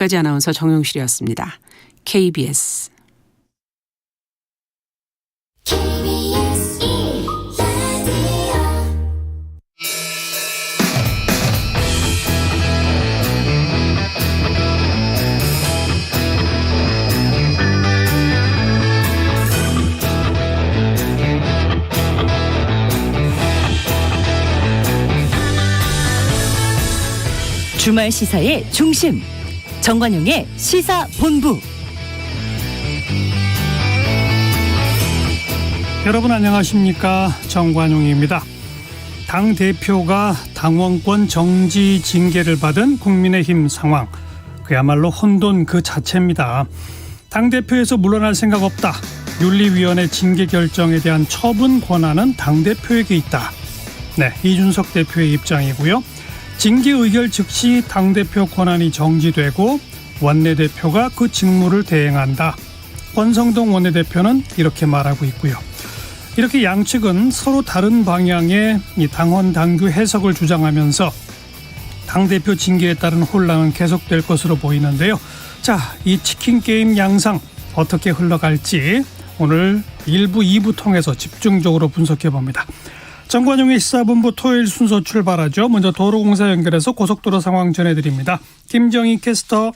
까지 아나운서 정용실이었습니다. KBS 주말 시사의 중심, 정관용의 시사본부. 여러분 안녕하십니까, 정관용입니다. 당대표가 당원권 정지 징계를 받은 국민의힘 상황, 그야말로 혼돈 그 자체입니다. 당대표에서 물러날 생각 없다. 윤리위원회 징계 결정에 대한 처분 권한은 당대표에게 있다. 네, 이준석 대표의 입장이고요. 징계 의결 즉시 당대표 권한이 정지되고 원내대표가 그 직무를 대행한다. 권성동 원내대표는 이렇게 말하고 있고요. 이렇게 양측은 서로 다른 방향의 이 당헌 당규 해석을 주장하면서 당대표 징계에 따른 혼란은 계속될 것으로 보이는데요. 자, 이 치킨 게임 양상 어떻게 흘러갈지 오늘 1부, 2부 통해서 집중적으로 분석해 봅니다. 정관용의 시사본부 토요일 순서 출발하죠. 먼저 도로공사 연결해서 고속도로 상황 전해드립니다. 김정희 캐스터.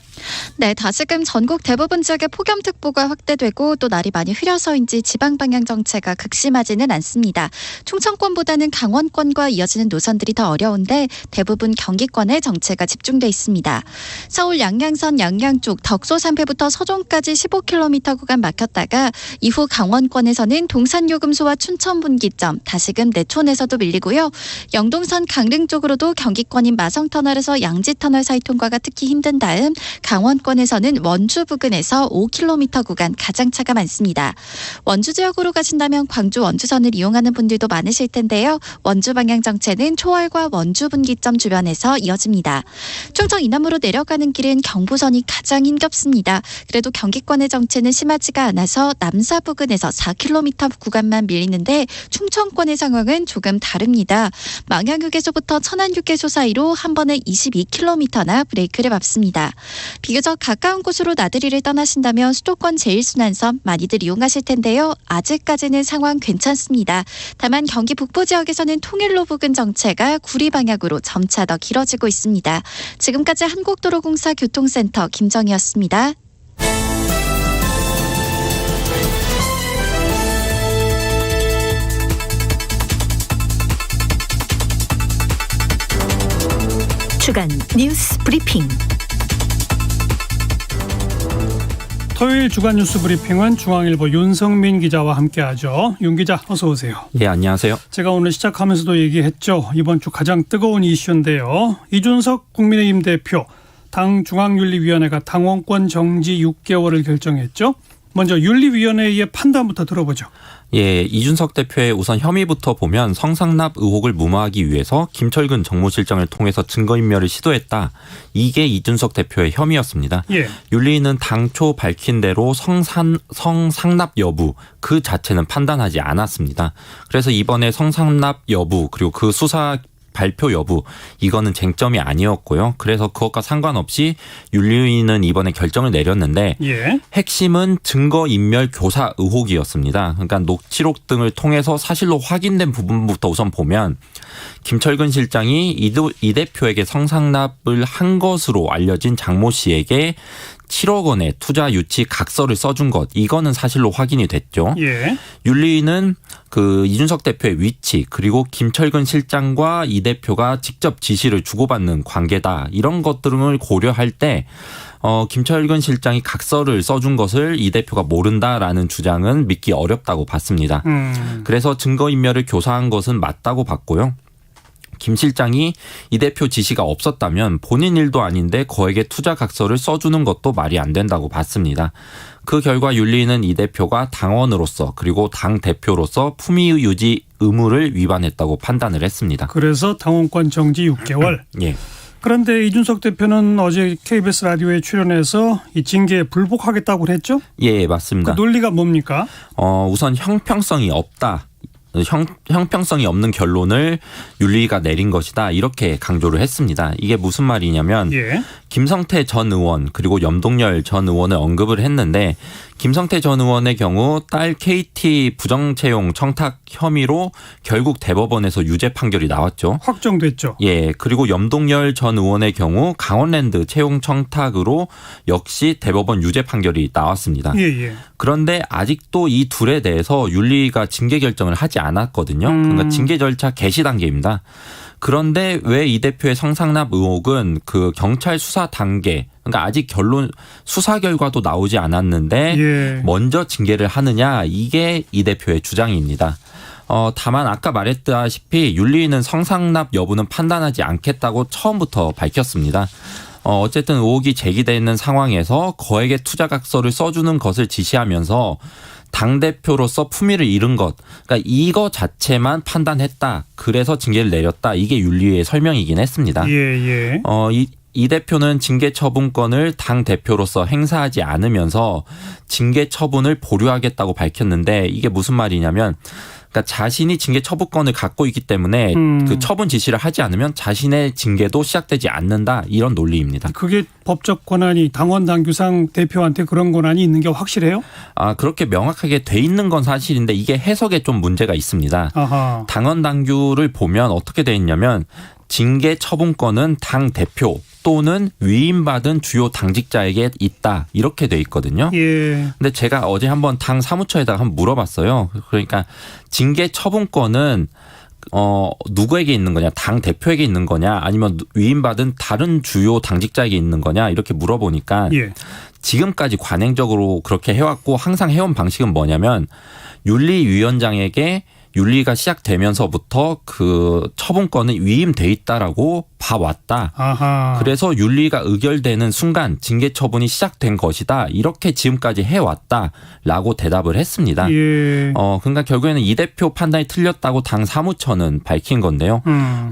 네, 다시금 전국 대부분 지역에 폭염특보가 확대되고 또 날이 많이 흐려서인지 지방 방향 정체가 극심하지는 않습니다. 충청권보다는 강원권과 이어지는 노선들이 더 어려운데 대부분 경기권에 정체가 집중돼 있습니다. 서울 양양선 양양 쪽 덕소 산패부터 서종까지 15km 구간 막혔다가 이후 강원권에서는 동산요금소와 춘천 분기점, 다시금 내촌에서도 밀리고요. 영동선 강릉 쪽으로도 경기권인 마성터널에서 양지터널 사이 통과가 특히 힘든 다음 강원권에서는 원주 부근에서 5km 구간 가장 차가 많습니다. 원주 지역으로 가신다면 광주 원주선을 이용하는 분들도 많으실 텐데요. 원주 방향 정체는 초월과 원주 분기점 주변에서 이어집니다. 충청 이남으로 내려가는 길은 경부선이 가장 힘겹습니다. 그래도 경기권의 정체는 심하지가 않아서 남사 부근에서 4km 구간만 밀리는데 충청권의 상황은 조금 다릅니다. 망향휴게소부터 천안휴게소 사이로 한 번에 22km나 브레이크를 밟습니다. 비교적 가까운 곳으로 나들이를 떠나신다면 수도권 제1순환선 많이들 이용하실 텐데요. 아직까지는 상황 괜찮습니다. 다만 경기 북부 지역에서는 통일로 부근 정체가 구리 방향으로 점차 더 길어지고 있습니다. 지금까지 한국도로공사 교통센터 김정희였습니다. 주간 뉴스 브리핑. 토요일 주간 뉴스 브리핑은 중앙일보 윤성민 기자와 함께하죠. 윤 기자 어서 오세요. 예, 안녕하세요. 제가 오늘 시작하면서도 얘기했죠. 이번 주 가장 뜨거운 이슈인데요. 이준석 국민의힘 대표, 당 중앙윤리위원회가 당원권 정지 6개월을 결정했죠. 먼저 윤리위원회의 판단부터 들어보죠. 예, 이준석 대표의 우선 혐의부터 보면 성상납 의혹을 무마하기 위해서 김철근 정무실장을 통해서 증거인멸을 시도했다. 이게 이준석 대표의 혐의였습니다. 예. 윤리위는 당초 밝힌 대로 성상납 여부 그 자체는 판단하지 않았습니다. 그래서 이번에 성상납 여부 그리고 그 수사 발표 여부 이거는 쟁점이 아니었고요. 그래서 그것과 상관없이 윤리위는 이번에 결정을 내렸는데 예. 핵심은 증거인멸 교사 의혹이었습니다. 그러니까 녹취록 등을 통해서 사실로 확인된 부분부터 우선 보면 김철근 실장이 이 대표에게 성상납을 한 것으로 알려진 장모 씨에게 7억 원의 투자 유치 각서를 써준 것 이거는 사실로 확인이 됐죠. 예. 윤리위는 그 이준석 대표의 위치 그리고 김철근 실장과 이 대표가 직접 지시를 주고받는 관계다 이런 것들을 고려할 때 김철근 실장이 각서를 써준 것을 이 대표가 모른다라는 주장은 믿기 어렵다고 봤습니다. 그래서 증거인멸을 교사한 것은 맞다고 봤고요. 김 실장이 이 대표 지시가 없었다면 본인 일도 아닌데 거액의 투자 각서를 써주는 것도 말이 안 된다고 봤습니다. 그 결과 윤리위는 이 대표가 당원으로서 그리고 당 대표로서 품위 유지 의무를 위반했다고 판단을 했습니다. 그래서 당원권 정지 6개월. 예. 그런데 이준석 대표는 어제 KBS 라디오에 출연해서 이 징계에 불복하겠다고 그랬죠? 예, 맞습니다. 그 논리가 뭡니까? 우선 형평성이 없다. 형평성이 없는 결론을 윤리위가 내린 것이다. 이렇게 강조를 했습니다. 이게 무슨 말이냐면 예. 김성태 전 의원 그리고 염동열 전 의원을 언급을 했는데 김성태 전 의원의 경우 딸 KT 부정채용 청탁 혐의로 결국 대법원에서 유죄 판결이 나왔죠. 확정됐죠. 예, 그리고 염동열 전 의원의 경우 강원랜드 채용 청탁으로 역시 대법원 유죄 판결이 나왔습니다. 예. 그런데 아직도 이 둘에 대해서 윤리위가 징계 결정을 하지 않았거든요. 그러니까 징계 절차 개시 단계입니다. 그런데 왜 이 대표의 성상납 의혹은 그 경찰 수사 단계, 그러니까 아직 결론 수사 결과도 나오지 않았는데 예. 먼저 징계를 하느냐, 이게 이 대표의 주장입니다. 다만 아까 말했다시피 윤리위는 성상납 여부는 판단하지 않겠다고 처음부터 밝혔습니다. 어쨌든 의혹이 제기되는 상황에서 거액의 투자각서를 써주는 것을 지시하면서 당대표로서 품위를 잃은 것, 그러니까 이거 자체만 판단했다. 그래서 징계를 내렸다. 이게 윤리위의 설명이긴 했습니다. 예. 이 대표는 징계 처분권을 당 대표로서 행사하지 않으면서 징계 처분을 보류하겠다고 밝혔는데 이게 무슨 말이냐면 그러니까 자신이 징계 처분권을 갖고 있기 때문에 그 처분 지시를 하지 않으면 자신의 징계도 시작되지 않는다. 이런 논리입니다. 그게 법적 권한이 당원 당규상 대표한테 그런 권한이 있는 게 확실해요? 그렇게 명확하게 돼 있는 건 사실인데 이게 해석에 좀 문제가 있습니다. 아하. 당원 당규를 보면 어떻게 돼 있냐면 징계 처분권은 당 대표 또는 위임받은 주요 당직자에게 있다. 이렇게 돼 있거든요. 예. 근데 제가 어제 한번 당 사무처에다가 한번 물어봤어요. 그러니까 징계 처분권은 누구에게 있는 거냐, 당 대표에게 있는 거냐, 아니면 위임받은 다른 주요 당직자에게 있는 거냐 이렇게 물어보니까 예. 지금까지 관행적으로 그렇게 해왔고 항상 해온 방식은 뭐냐면 윤리위원장에게 윤리가 시작되면서부터 그 처분권은 위임돼 있다라고 봐왔다. 아하. 그래서 윤리가 의결되는 순간 징계 처분이 시작된 것이다. 이렇게 지금까지 해왔다라고 대답을 했습니다. 예. 그러니까 결국에는 이 대표 판단이 틀렸다고 당 사무처는 밝힌 건데요.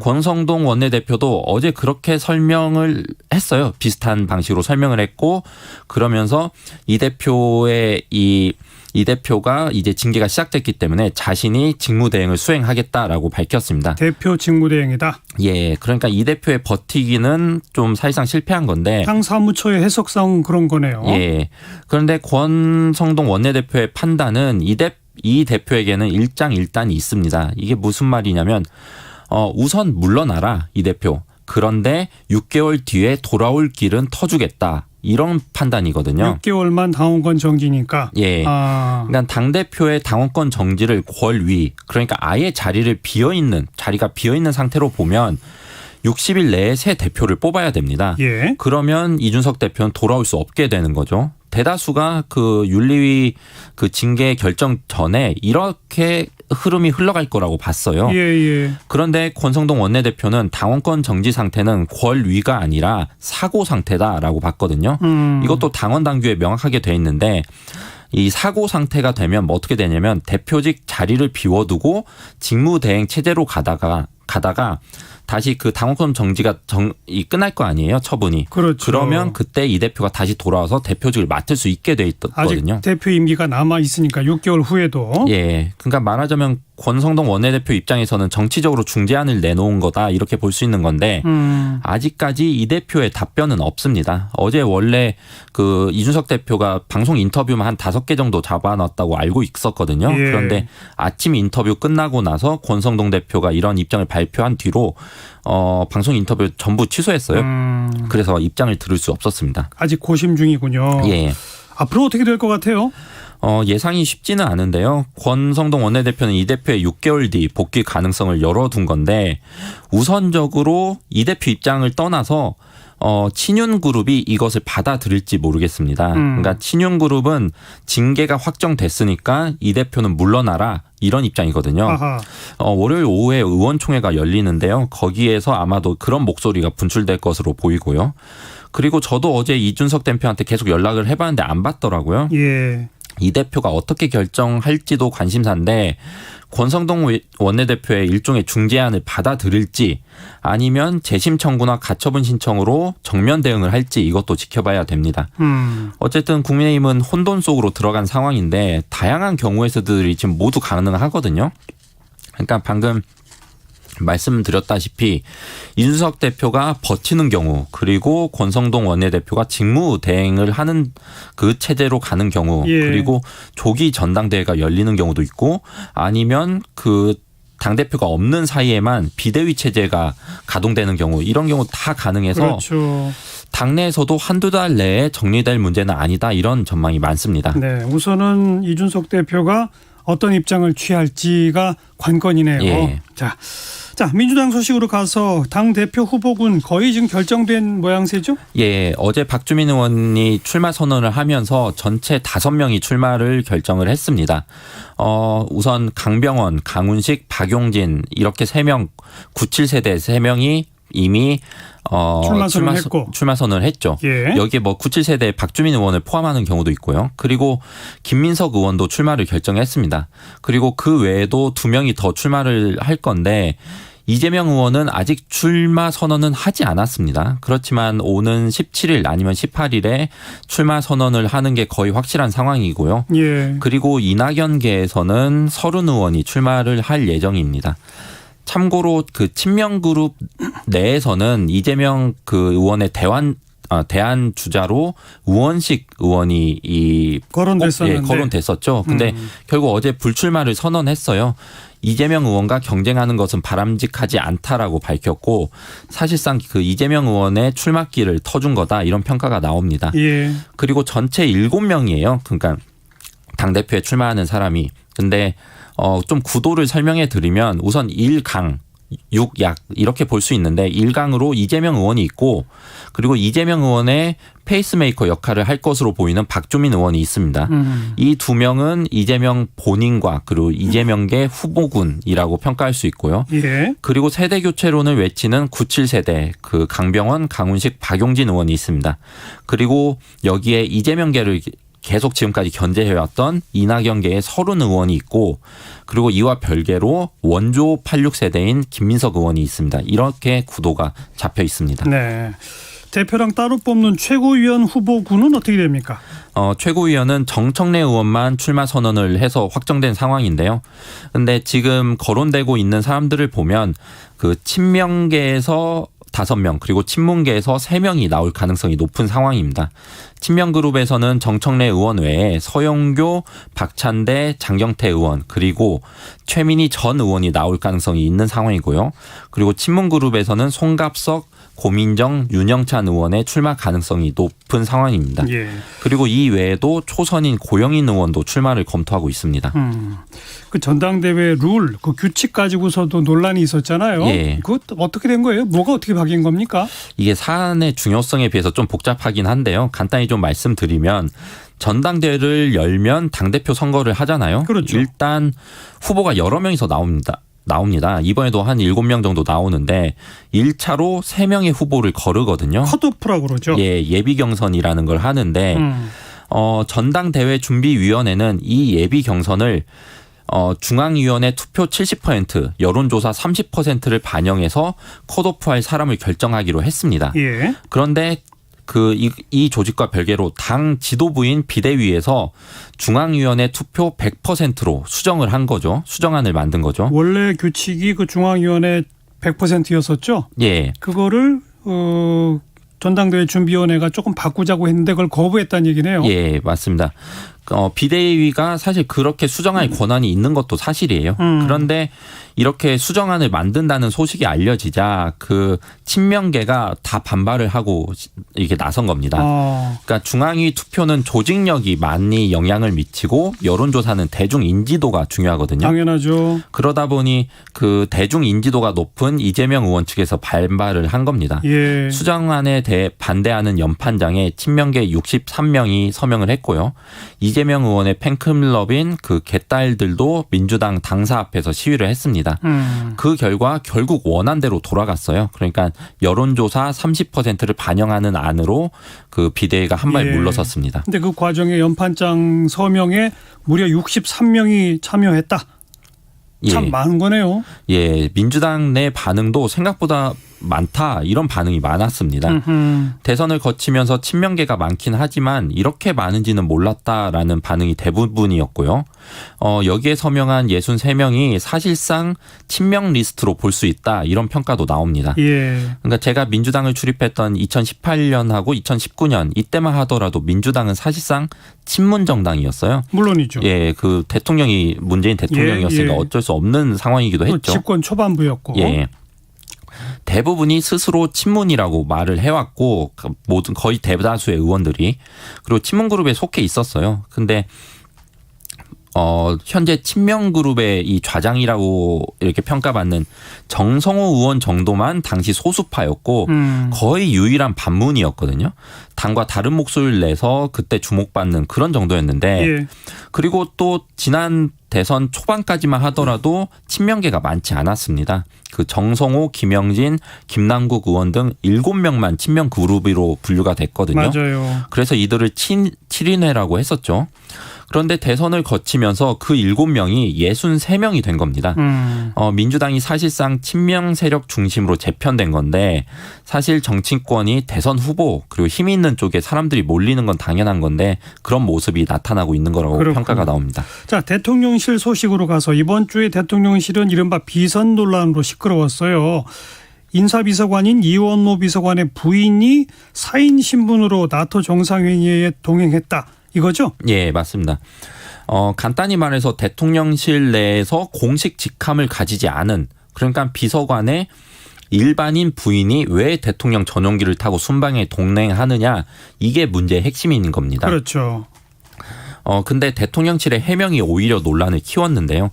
권성동 원내대표도 어제 그렇게 설명을 했어요. 비슷한 방식으로 설명을 했고 그러면서 이 대표가 이제 징계가 시작됐기 때문에 자신이 직무대행을 수행하겠다라고 밝혔습니다. 대표 직무대행이다. 예, 그러니까 이 대표의 버티기는 좀 사실상 실패한 건데. 당 사무처의 해석상 그런 거네요. 예. 그런데 권성동 원내대표의 판단은 이 대표에게는 일장일단이 있습니다. 이게 무슨 말이냐면 우선 물러나라 이 대표. 그런데 6개월 뒤에 돌아올 길은 터주겠다. 이런 판단이거든요. 6개월만 당원권 정지니까. 예. 그러니까 당대표의 당원권 정지를 권위, 그러니까 아예 자리가 비어있는 상태로 보면 60일 내에 새 대표를 뽑아야 됩니다. 예. 그러면 이준석 대표는 돌아올 수 없게 되는 거죠. 대다수가 그 윤리위 그 징계 결정 전에 이렇게 흐름이 흘러갈 거라고 봤어요. 예. 그런데 권성동 원내대표는 당원권 정지 상태는 권위가 아니라 사고 상태다라고 봤거든요. 이것도 당원 당규에 명확하게 돼 있는데 이 사고 상태가 되면 뭐 어떻게 되냐면 대표직 자리를 비워두고 직무대행 체제로 가다가 다시 그 당원권 정지가 끝날 거 아니에요, 처분이. 그렇죠. 그러면 그때 이 대표가 다시 돌아와서 대표직을 맡을 수 있게 돼 있거든요. 아직 대표 임기가 남아 있으니까 6개월 후에도. 예, 그러니까 말하자면 권성동 원내대표 입장에서는 정치적으로 중재안을 내놓은 거다 이렇게 볼 수 있는 건데 아직까지 이 대표의 답변은 없습니다. 어제 원래 그 이준석 대표가 방송 인터뷰만 한 5개 정도 잡아놨다고 알고 있었거든요. 예. 그런데 아침 인터뷰 끝나고 나서 권성동 대표가 이런 입장을 발표한 뒤로 방송 인터뷰 전부 취소했어요. 그래서 입장을 들을 수 없었습니다. 아직 고심 중이군요. 예. 앞으로 어떻게 될 것 같아요? 예상이 쉽지는 않은데요. 권성동 원내대표는 이 대표의 6개월 뒤 복귀 가능성을 열어둔 건데 우선적으로 이 대표 입장을 떠나서 친윤그룹이 이것을 받아들일지 모르겠습니다. 그러니까 친윤그룹은 징계가 확정됐으니까 이 대표는 물러나라 이런 입장이거든요. 아하. 월요일 오후에 의원총회가 열리는데요. 거기에서 아마도 그런 목소리가 분출될 것으로 보이고요. 그리고 저도 어제 이준석 대표한테 계속 연락을 해봤는데 안 받더라고요. 예. 이 대표가 어떻게 결정할지도 관심사인데 권성동 원내대표의 일종의 중재안을 받아들일지 아니면 재심 청구나 가처분 신청으로 정면 대응을 할지 이것도 지켜봐야 됩니다. 어쨌든 국민의힘은 혼돈 속으로 들어간 상황인데 다양한 경우의 수들이 지금 모두 가능하거든요. 그러니까 방금 말씀드렸다시피 이준석 대표가 버티는 경우 그리고 권성동 원내대표가 직무대행을 하는 그 체제로 가는 경우 예. 그리고 조기 전당대회가 열리는 경우도 있고 아니면 그 당대표가 없는 사이에만 비대위 체제가 가동되는 경우 이런 경우 다 가능해서 그렇죠. 당내에서도 한두 달 내에 정리될 문제는 아니다 이런 전망이 많습니다. 네, 우선은 이준석 대표가 어떤 입장을 취할지가 관건이네요. 예. 자, 민주당 소식으로 가서 당 대표 후보군 거의 지금 결정된 모양새죠? 예, 어제 박주민 의원이 출마 선언을 하면서 전체 5명이 출마를 결정을 했습니다. 우선 강병원, 강훈식, 박용진 이렇게 3명 97세대 3명이 이미 출마 선언을 했죠. 예. 여기에 뭐 97세대 박주민 의원을 포함하는 경우도 있고요. 그리고 김민석 의원도 출마를 결정했습니다. 그리고 그 외에도 2명이 더 출마를 할 건데 이재명 의원은 아직 출마 선언은 하지 않았습니다. 그렇지만 오는 17일 아니면 18일에 출마 선언을 하는 게 거의 확실한 상황이고요. 예. 그리고 이낙연계에서는 서른 의원이 출마를 할 예정입니다. 참고로 그 친명그룹 내에서는 이재명 그 의원의 대안 주자로 우원식 의원이 거론됐었는데. 거론됐었죠. 근데 결국 어제 불출마를 선언했어요. 이재명 의원과 경쟁하는 것은 바람직하지 않다라고 밝혔고 사실상 그 이재명 의원의 출마길을 터준 거다 이런 평가가 나옵니다. 예. 그리고 전체 7명이에요. 그러니까 당대표에 출마하는 사람이. 근데 좀 구도를 설명해 드리면 우선 1강, 6약 이렇게 볼 수 있는데 1강으로 이재명 의원이 있고 그리고 이재명 의원의 페이스메이커 역할을 할 것으로 보이는 박주민 의원이 있습니다. 이 2명은 이재명 본인과 그리고 이재명계 후보군이라고 평가할 수 있고요. 예. 그리고 세대 교체론을 외치는 97세대 그 강병원, 강훈식, 박용진 의원이 있습니다. 그리고 여기에 이재명계를 계속 지금까지 견제해왔던 이낙연계의 서른 의원이 있고 그리고 이와 별개로 원조 86세대인 김민석 의원이 있습니다. 이렇게 구도가 잡혀 있습니다. 네. 대표랑 따로 뽑는 최고위원 후보군은 어떻게 됩니까? 최고위원은 정청래 의원만 출마 선언을 해서 확정된 상황인데요. 근데 지금 거론되고 있는 사람들을 보면 그 친명계에서 5명 그리고 친문계에서 3명이 나올 가능성이 높은 상황입니다. 친명그룹에서는 정청래 의원 외에 서영교, 박찬대, 장경태 의원 그리고 최민희 전 의원이 나올 가능성이 있는 상황이고요. 그리고 친문그룹에서는 송갑석, 고민정, 윤영찬 의원의 출마 가능성이 높은 상황입니다. 예. 그리고 이 외에도 초선인 고영인 의원도 출마를 검토하고 있습니다. 그 전당대회 룰, 그 규칙 가지고서도 논란이 있었잖아요. 예. 그것 어떻게 된 거예요? 뭐가 어떻게 바뀐 겁니까? 이게 사안의 중요성에 비해서 좀 복잡하긴 한데요. 간단히 좀 말씀드리면 전당대회를 열면 당대표 선거를 하잖아요. 그렇죠. 일단 후보가 여러 명이서 나옵니다. 이번에도 한 7명 정도 나오는데 1차로 3명의 후보를 거르거든요. 컷오프라고 그러죠. 예, 예비 경선이라는 걸 하는데 전당대회 준비위원회는 이 예비 경선을 중앙위원회 투표 70%, 여론조사 30%를 반영해서 컷오프할 사람을 결정하기로 했습니다. 예. 그런데 이 조직과 별개로 당 지도부인 비대위에서 중앙위원회 투표 100%로 수정을 한 거죠. 수정안을 만든 거죠. 원래 규칙이 그 중앙위원회 100%였었죠. 예. 그거를 전당대회 준비위원회가 조금 바꾸자고 했는데 그걸 거부했다는 얘기네요. 예, 맞습니다. 비대위가 사실 그렇게 수정할 권한이 있는 것도 사실이에요. 그런데 이렇게 수정안을 만든다는 소식이 알려지자 그 친명계가 다 반발을 하고 이렇게 나선 겁니다. 그러니까 중앙위 투표는 조직력이 많이 영향을 미치고 여론조사는 대중 인지도가 중요하거든요. 당연하죠. 그러다 보니 그 대중 인지도가 높은 이재명 의원 측에서 반발을 한 겁니다. 예. 수정안에 대해 반대하는 연판장에 친명계 63명이 서명을 했고요. 이재명 의원의 팬클럽인 그 개딸들도 민주당 당사 앞에서 시위를 했습니다. 그 결과 결국 원안대로 돌아갔어요. 그러니까 여론조사 30%를 반영하는 안으로 그 비대위가 한 발 물러섰습니다. 근데 그 과정에 연판장 서명에 무려 63명이 참여했다. 참 많은 거네요. 예, 민주당 내 반응도 생각보다 많다 이런 반응이 많았습니다. 대선을 거치면서 친명계가 많긴 하지만 이렇게 많은지는 몰랐다라는 반응이 대부분이었고요. 여기에 서명한 63명이 사실상 친명 리스트로 볼 수 있다 이런 평가도 나옵니다. 예. 그러니까 제가 민주당을 출입했던 2018년하고 2019년 이때만 하더라도 민주당은 사실상 친문 정당이었어요. 물론이죠. 예, 그 대통령이 문재인 대통령이었으니까 예. 어쩔 수 없는 상황이기도 했죠. 집권 초반부였고. 예. 대부분이 스스로 친문이라고 말을 해왔고 모든 거의 대다수의 의원들이 그리고 친문 그룹에 속해 있었어요. 근데 현재 친명 그룹의 이 좌장이라고 이렇게 평가받는 정성호 의원 정도만 당시 소수파였고 거의 유일한 반문이었거든요. 당과 다른 목소리를 내서 그때 주목받는 그런 정도였는데 예. 그리고 또 지난 대선 초반까지만 하더라도 친명계가 많지 않았습니다. 그 정성호, 김영진, 김남국 의원 등 7명만 친명 그룹으로 분류가 됐거든요. 맞아요. 그래서 이들을 칠인회라고 했었죠. 그런데 대선을 거치면서 그 7명이 63명이 된 겁니다. 민주당이 사실상 친명 세력 중심으로 재편된 건데 사실 정치권이 대선 후보 그리고 힘이 있는 쪽에 사람들이 몰리는 건 당연한 건데 그런 모습이 나타나고 있는 거라고 그렇군요. 평가가 나옵니다. 자, 대통령실 소식으로 가서 이번 주에 대통령실은 이른바 비선 논란으로 시끄러웠어요. 인사비서관인 이원모 비서관의 부인이 사인 신분으로 나토 정상회의에 동행했다. 이거죠? 예, 맞습니다. 간단히 말해서 대통령실 내에서 공식 직함을 가지지 않은 그러니까 비서관의 일반인 부인이 왜 대통령 전용기를 타고 순방에 동행하느냐 이게 문제의 핵심인 겁니다. 그렇죠. 근데 대통령실의 해명이 오히려 논란을 키웠는데요.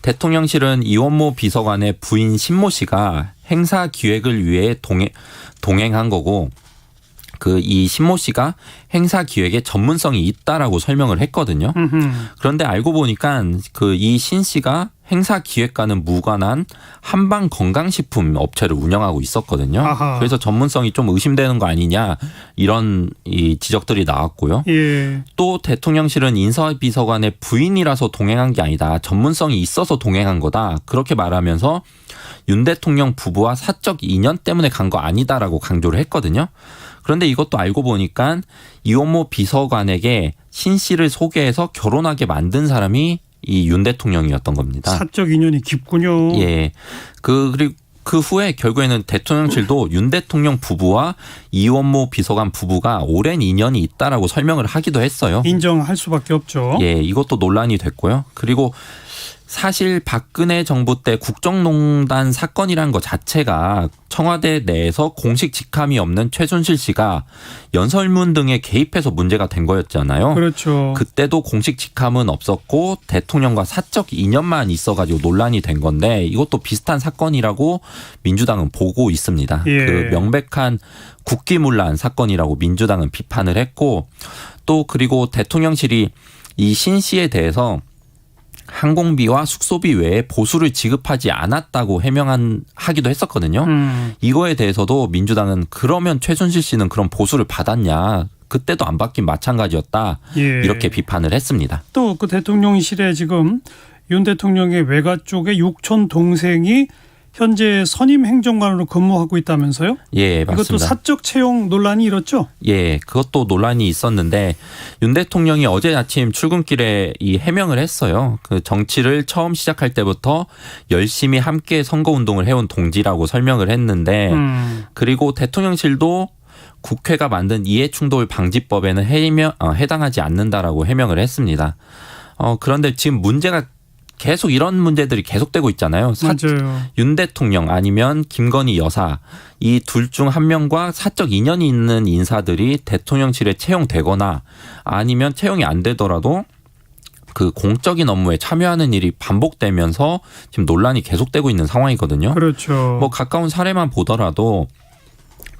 대통령실은 이원모 비서관의 부인 신모 씨가 행사 기획을 위해 동행한 거고 이 신모 씨가 행사 기획에 전문성이 있다라고 설명을 했거든요. 그런데 알고 보니까 이 신 씨가 행사 기획과는 무관한 한방 건강식품 업체를 운영하고 있었거든요. 아하. 그래서 전문성이 좀 의심되는 거 아니냐 이런 이 지적들이 나왔고요. 예. 또 대통령실은 인사비서관의 부인이라서 동행한 게 아니다. 전문성이 있어서 동행한 거다. 그렇게 말하면서 윤 대통령 부부와 사적 인연 때문에 간 거 아니다라고 강조를 했거든요. 그런데 이것도 알고 보니까 이원모 비서관에게 신 씨를 소개해서 결혼하게 만든 사람이 이 윤 대통령이었던 겁니다. 사적 인연이 깊군요. 예. 그리고 그 후에 결국에는 대통령실도 윤 대통령 부부와 이원모 비서관 부부가 오랜 인연이 있다라고 설명을 하기도 했어요. 인정할 수밖에 없죠. 예, 이것도 논란이 됐고요. 그리고 사실 박근혜 정부 때 국정농단 사건이란 것 자체가 청와대 내에서 공식 직함이 없는 최순실 씨가 연설문 등에 개입해서 문제가 된 거였잖아요. 그렇죠. 그때도 공식 직함은 없었고 대통령과 사적 인연만 있어가지고 논란이 된 건데 이것도 비슷한 사건이라고 민주당은 보고 있습니다. 예. 그 명백한 국기문란 사건이라고 민주당은 비판을 했고 또 그리고 대통령실이 이 신 씨에 대해서 항공비와 숙소비 외에 보수를 지급하지 않았다고 하기도 했었거든요. 이거에 대해서도 민주당은 그러면 최순실 씨는 그런 보수를 받았냐. 그때도 안 받긴 마찬가지였다. 예. 이렇게 비판을 했습니다. 또 그 대통령실에 지금 윤 대통령의 외가 쪽의 육촌 동생이 현재 선임 행정관으로 근무하고 있다면서요? 예, 맞습니다. 이것도 사적 채용 논란이 일었죠? 예, 그것도 논란이 있었는데 윤 대통령이 어제 아침 출근길에 이 해명을 했어요. 그 정치를 처음 시작할 때부터 열심히 함께 선거운동을 해온 동지라고 설명을 했는데 그리고 대통령실도 국회가 만든 이해충돌 방지법에는 해당하지 않는다라고 해명을 했습니다. 그런데 지금 문제가 계속 이런 문제들이 계속되고 있잖아요. 맞아요. 윤 대통령 아니면 김건희 여사 이 둘 중 한 명과 사적 인연이 있는 인사들이 대통령실에 채용되거나 아니면 채용이 안 되더라도 그 공적인 업무에 참여하는 일이 반복되면서 지금 논란이 계속되고 있는 상황이거든요. 그렇죠. 뭐 가까운 사례만 보더라도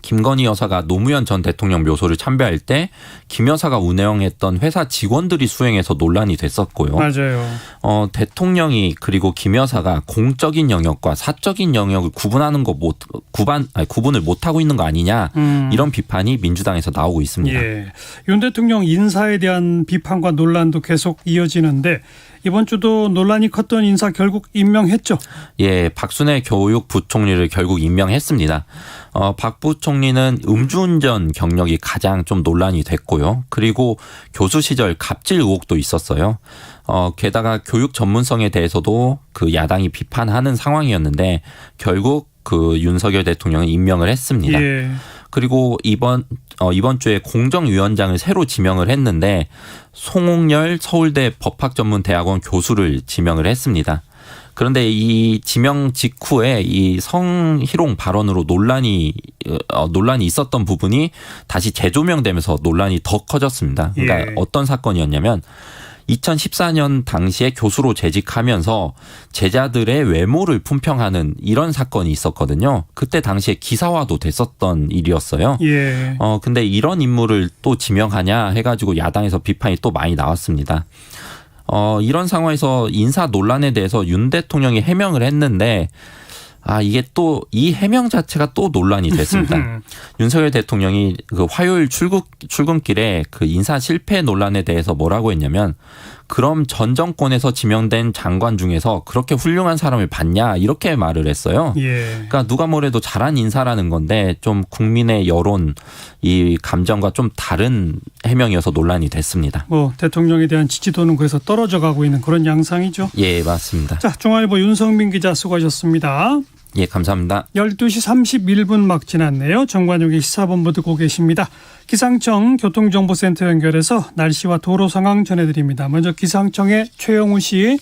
김건희 여사가 노무현 전 대통령 묘소를 참배할 때 김 여사가 운영했던 회사 직원들이 수행해서 논란이 됐었고요. 맞아요. 대통령이 그리고 김 여사가 공적인 영역과 사적인 영역을 구분을 못하고 있는 거 아니냐 이런 비판이 민주당에서 나오고 있습니다. 예. 윤 대통령 인사에 대한 비판과 논란도 계속 이어지는데 이번 주도 논란이 컸던 인사 결국 임명했죠. 예, 박순애 교육부총리를 결국 임명했습니다. 박 부총리는 음주운전 경력이 가장 좀 논란이 됐고요. 그리고 교수 시절 갑질 의혹도 있었어요. 게다가 교육 전문성에 대해서도 그 야당이 비판하는 상황이었는데 결국 그 윤석열 대통령은 임명을 했습니다. 예. 그리고 이번 주에 공정위원장을 새로 지명을 했는데 송옥열 서울대 법학전문대학원 교수를 지명을 했습니다. 그런데 이 지명 직후에 이 성희롱 발언으로 논란이 있었던 부분이 다시 재조명되면서 논란이 더 커졌습니다. 그러니까 예. 어떤 사건이었냐면 2014년 당시에 교수로 재직하면서 제자들의 외모를 품평하는 이런 사건이 있었거든요. 그때 당시에 기사화도 됐었던 일이었어요. 예. 근데 이런 인물을 또 지명하냐 해가지고 야당에서 비판이 또 많이 나왔습니다. 이런 상황에서 인사 논란에 대해서 윤 대통령이 해명을 했는데 이게 또 이 해명 자체가 또 논란이 됐습니다. 윤석열 대통령이 그 화요일 출근길에 그 인사 실패 논란에 대해서 뭐라고 했냐면 그럼 전 정권에서 지명된 장관 중에서 그렇게 훌륭한 사람을 봤냐 이렇게 말을 했어요. 예. 그러니까 누가 뭐래도 잘한 인사라는 건데 좀 국민의 여론 이 감정과 좀 다른 해명이어서 논란이 됐습니다. 대통령에 대한 지지도는 그래서 떨어져 가고 있는 그런 양상이죠. 예, 맞습니다. 자, 중앙일보 윤성민 기자 수고하셨습니다. 예, 감사합니다. 12시 31분 막 지났네요. 정관용의 시사본부 듣고 계십니다. 기상청 교통정보센터 연결해서 날씨와 도로 상황 전해드립니다. 먼저 기상청의 최영우 씨.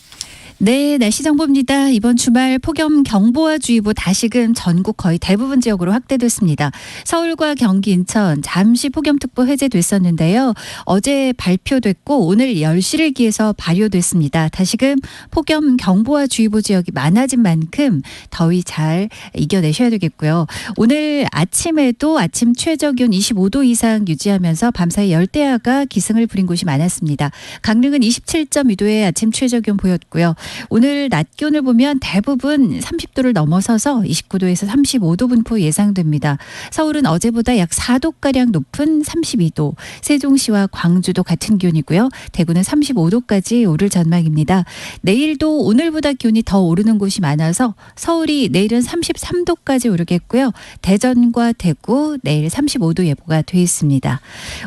네, 날씨 정보입니다. 이번 주말 폭염 경보와 주의보 다시금 전국 거의 대부분 지역으로 확대됐습니다. 서울과 경기, 인천 잠시 폭염특보 해제됐었는데요. 어제 발표됐고 오늘 10시를 기해서 발효됐습니다. 다시금 폭염 경보와 주의보 지역이 많아진 만큼 더위 잘 이겨내셔야 되겠고요. 오늘 아침에도 아침 최저기온 25도 이상 유지하면서 밤사이 열대야가 기승을 부린 곳이 많았습니다. 강릉은 27.2도의 아침 최저기온 보였고요. 오늘 낮 기온을 보면 대부분 30도를 넘어서서 29도에서 35도 분포 예상됩니다. 서울은 어제보다 약 4도가량 높은 32도, 세종시와 광주도 같은 기온이고요. 대구는 35도까지 오를 전망입니다. 내일도 오늘보다 기온이 더 오르는 곳이 많아서 서울이 내일은 33도까지 오르겠고요. 대전과 대구 내일 35도 예보가 돼 있습니다.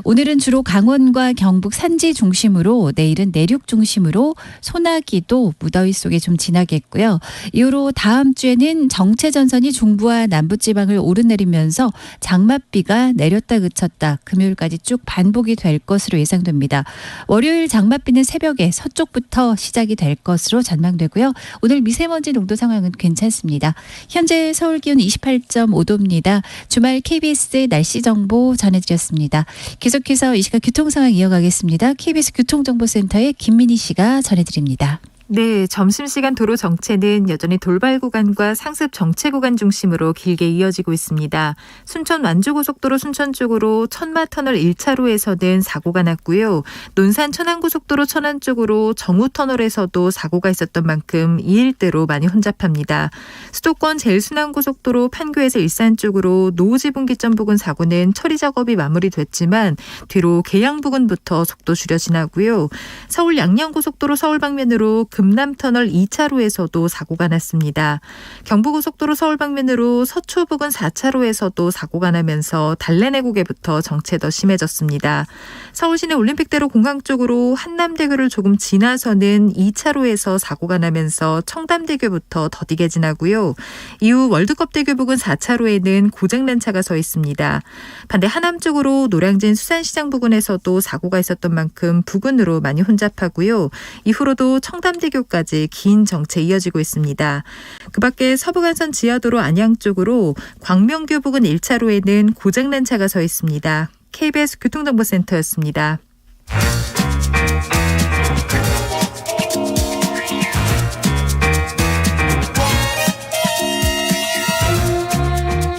오늘은 주로 강원과 경북 산지 중심으로 내일은 내륙 중심으로 소나기도 무더위 속에 좀 지나겠고요. 이후로 다음 주에는 정체전선이 중부와 남부지방을 오르내리면서 장맛비가 내렸다 그쳤다 금요일까지 쭉 반복이 될 것으로 예상됩니다. 월요일 장맛비는 새벽에 서쪽부터 시작이 될 것으로 전망되고요. 오늘 미세먼지 농도 상황은 괜찮습니다. 현재 서울 기온 28.5도입니다. 주말 KBS 날씨 정보 전해드렸습니다. 계속해서 이 시각 교통 상황 이어가겠습니다. KBS 교통정보센터의 김민희 씨가 전해드립니다. 네, 점심시간 도로 정체는 여전히 돌발 구간과 상습 정체 구간 중심으로 길게 이어지고 있습니다. 순천 완주고속도로 순천 쪽으로 천마터널 1차로에서는 사고가 났고요. 논산 천안고속도로 천안 쪽으로 정우터널에서도 사고가 있었던 만큼 이 일대로 많이 혼잡합니다. 수도권 제일순환고속도로 판교에서 일산 쪽으로 노우지분기점 부근 사고는 처리 작업이 마무리됐지만 뒤로 계양 부근부터 속도 줄여 지나고요. 서울 양양고속도로 서울 방면으로 금남터널 2차로에서도 사고가 났습니다. 경부고속도로 서울 방면으로 서초 부근 4차로에서도 사고가 나면서 달래내고개부터 정체 더 심해졌습니다. 서울시내 올림픽대로 공항 쪽으로 한남대교를 조금 지나서는 2차로에서 사고가 나면서 청담대교부터 더디게 지나고요. 이후 월드컵대교 부근 4차로에는 고장난 차가 서 있습니다. 반대 하남 쪽으로 노량진 수산시장 부근에서도 사고가 있었던 만큼 부근으로 많이 혼잡하고요. 이후로도 청담대교까지 긴 정체 이어지고 있습니다. 그 밖에 서부간선 지하도로 안양 쪽으로 광명교 부근 1차로에는 고장난 차가 서 있습니다. KBS 교통정보센터였습니다.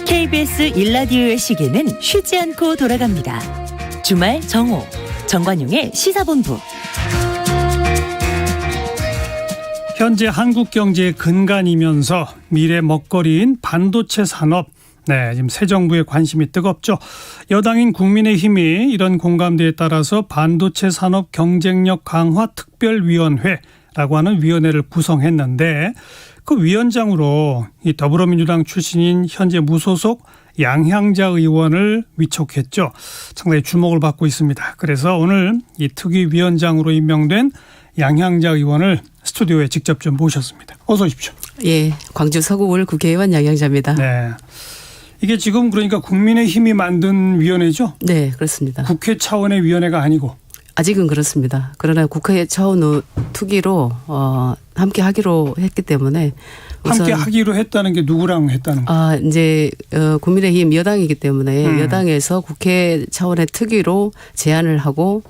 KBS KBS 일라디오의 시계는 쉬지 않고 돌아갑니다. 주말 정오, 정관용의 시사본부. 현재 한국 경제의 근간이면서 미래 먹거리인 반도체 산업, 지금 새 정부의 관심이 뜨겁죠. 여당인 국민의힘이 이런 공감대에 따라서 반도체 산업 경쟁력 강화 특별위원회라고 하는 위원회를 구성했는데 그 위원장으로 이 더불어민주당 출신인 현재 무소속 양향자 의원을 위촉했죠. 상당히 주목을 받고 있습니다. 그래서 오늘 이 특위위원장으로 임명된 양향자 의원을 스튜디오에 직접 좀 모셨습니다. 어서 오십시오. 예, 광주 서구울 국회의원 양향자입니다. 네. 이게 지금 그러니까 국민의힘이 만든 위원회죠? 네, 그렇습니다. 국회 차원의 위원회가 아니고. 아직은 그렇습니다. 그러나 국회 차원 특위로 함께 하기로 했기 때문에 함께 하기로 했다는 게 누구랑 했다는 거예요? 이제 국민의힘 여당이기 때문에 여당에서 국회 차원의 특위로 제안을 하고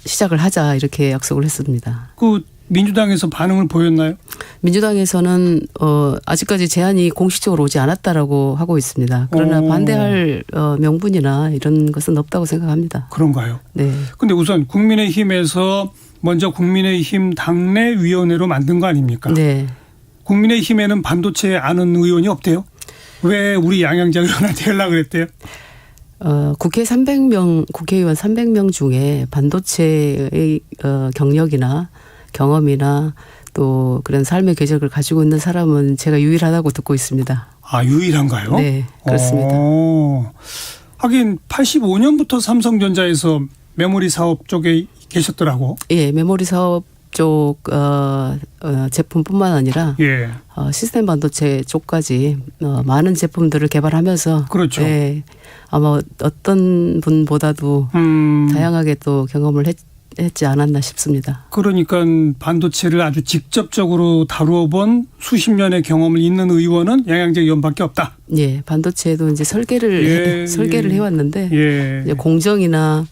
시작을 하자 이렇게 약속을 했습니다. 그 민주당에서 반응을 보였나요? 민주당에서는 아직까지 제안이 공식적으로 오지 않았다라고 하고 있습니다. 그러나 반대할 명분이나 이런 것은 없다고 생각합니다. 그런가요? 네. 근데 우선 국민의힘에서 먼저 국민의힘 당내 위원회로 만든 거 아닙니까? 네. 국민의힘에는 반도체 아는 의원이 없대요? 왜 우리 양향자 의원한테 연락을 했대요? 국회의원 300명 중에 반도체의 경력이나 경험이나 또 그런 삶의 궤적을 가지고 있는 사람은 제가 유일하다고 듣고 있습니다. 아, 유일한가요? 네, 그렇습니다. 하긴 85년부터 삼성전자에서 메모리 사업 쪽에 계셨더라고. 예, 메모리 사업 쪽 제품뿐만 아니라 예. 시스템 반도체 쪽까지 많은 제품들을 개발하면서 그렇죠. 예, 아마 어떤 분보다도 다양하게 또 경험을 했지 않았나 싶습니다. 그러니까 반도체를 아주 직접적으로 다루어 본 수십 년의 경험을 있는 의원은 양향자 의원밖에 없다. 예, 반도체도 이제 설계를 해왔는데 예. 이제 공정이나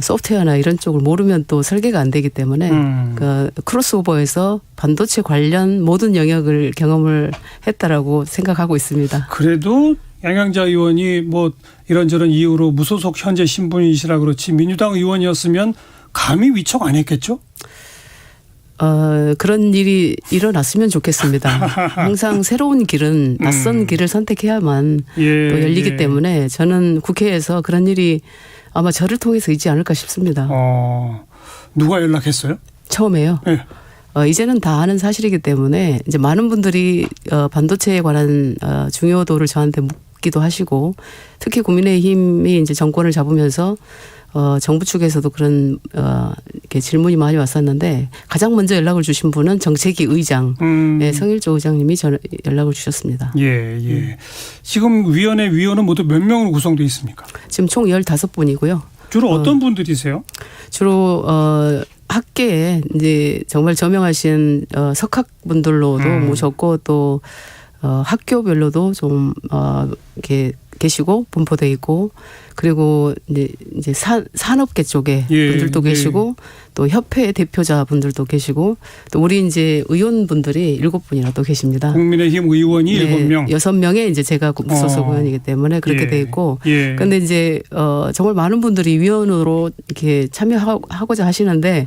소프트웨어나 이런 쪽을 모르면 또 설계가 안 되기 때문에 그 크로스오버에서 반도체 관련 모든 영역을 경험을 했다라고 생각하고 있습니다. 그래도 양향자 의원이 뭐 이런저런 이유로 무소속 현재 신분이시라 그렇지 민주당 의원이었으면 감히 위촉 안 했겠죠? 그런 일이 일어났으면 좋겠습니다. 항상 새로운 길은 낯선 길을 선택해야만 또 열리기 때문에 저는 국회에서 그런 일이 아마 저를 통해서 있지 않을까 싶습니다. 누가 연락했어요? 처음에요. 네. 이제는 다 아는 사실이기 때문에 이제 많은 분들이 반도체에 관한 중요도를 저한테 묻기도 하시고 특히 국민의힘이 이제 정권을 잡으면서 정부 측에서도 그런 이렇게 질문이 많이 왔었는데 가장 먼저 연락을 주신 분은 정책위 의장 성일조 의장님이 연락을 주셨습니다. 예. 지금 위원회 위원은 모두 몇 명으로 구성되어 있습니까? 지금 총 15분이고요. 주로 어떤 분들이세요? 주로 학계에 이제 정말 저명하신 석학분들로도 모셨고 또 학교별로도 좀 이렇게 계시고 분포돼 있고 그리고 이제 산업계 쪽에 분들도 계시고 또 협회 대표자 분들도 계시고 또 우리 이제 의원분들이 7분이나 또 계십니다. 국민의힘 의원이 7명. 6명에 이제 제가 무소속 의원이기 때문에 그렇게 돼 있고. 그런데 이제 정말 많은 분들이 위원으로 이렇게 참여하고자 하시는데